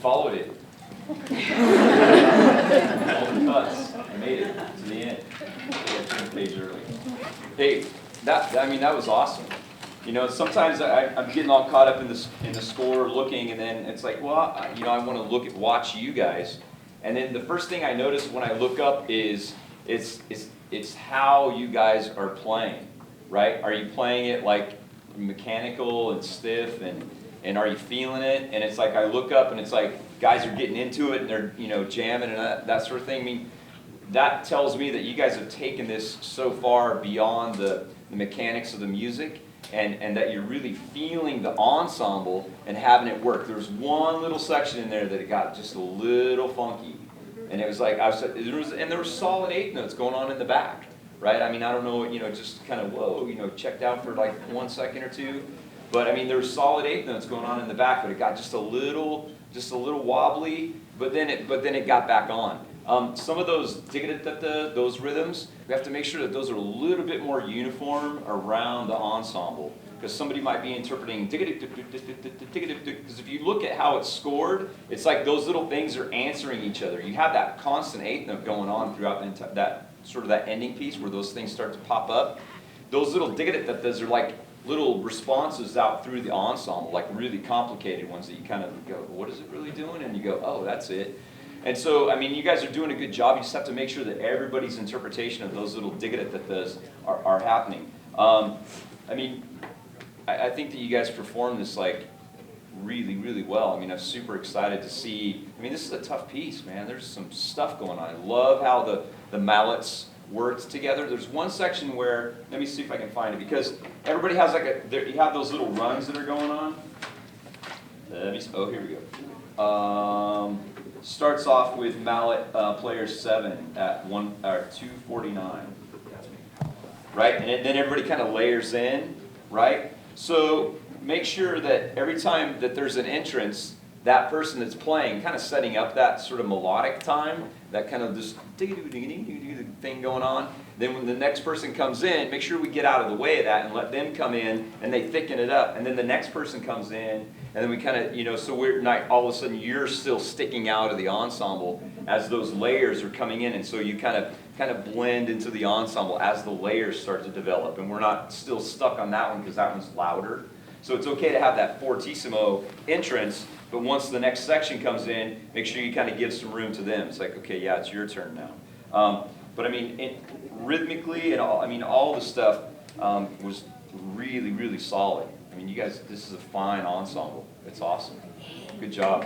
followed it. All the cuts. I made it to the end. I turned the page early. Hey, that was awesome. You know, sometimes I'm getting all caught up in the score, looking, and then it's like, well, I want to watch you guys, and then the first thing I notice when I look up is it's how you guys are playing, right? Are you playing it like mechanical and stiff, and are you feeling it? And it's like I look up and it's like guys are getting into it and they're jamming and that sort of thing. I mean, that tells me that you guys have taken this so far beyond the mechanics of the music. And that you're really feeling the ensemble and having it work. There was one little section in there that it got just a little funky, and it was like there were solid eighth notes going on in the back, right? I mean, I don't know, just kind of checked out for like 1 second or two, but I mean there were solid eighth notes going on in the back, but it got just a little wobbly, but then it got back on. Some of those rhythms, we have to make sure that those are a little bit more uniform around the ensemble, because somebody might be interpreting, because if you look at how it's scored, it's like those little things are answering each other. You have that constant eighth note going on throughout that ending piece where those things start to pop up. Those little are like little responses out through the ensemble, like really complicated ones that you kind of go, what is it really doing? And you go, oh, that's it. And so, I mean, you guys are doing a good job. You just have to make sure that everybody's interpretation of those little are happening. I mean, I think that you guys performed this like really, really well. I mean, I'm super excited to see. I mean, this is a tough piece, man. There's some stuff going on. I love how the mallets worked together. There's one section where, let me see if I can find it, because everybody has you have those little runs that are going on. Oh, here we go. Starts off with mallet player 7 at 249, right? And then everybody kind of layers in, right? So make sure that every time that there's an entrance, that person that's playing, kind of setting up that sort of melodic time, that kind of this thing going on. Then when the next person comes in, make sure we get out of the way of that and let them come in, and they thicken it up. And then the next person comes in, and then we kind of, so we're not, all of a sudden you're still sticking out of the ensemble as those layers are coming in, and so you kind of blend into the ensemble as the layers start to develop. And we're not still stuck on that one because that one's louder. So it's okay to have that fortissimo entrance, but once the next section comes in, make sure you kind of give some room to them. It's like, okay, yeah, it's your turn now. But I mean, rhythmically and all the stuff was really, really solid. I mean, you guys, this is a fine ensemble. It's awesome. Good job.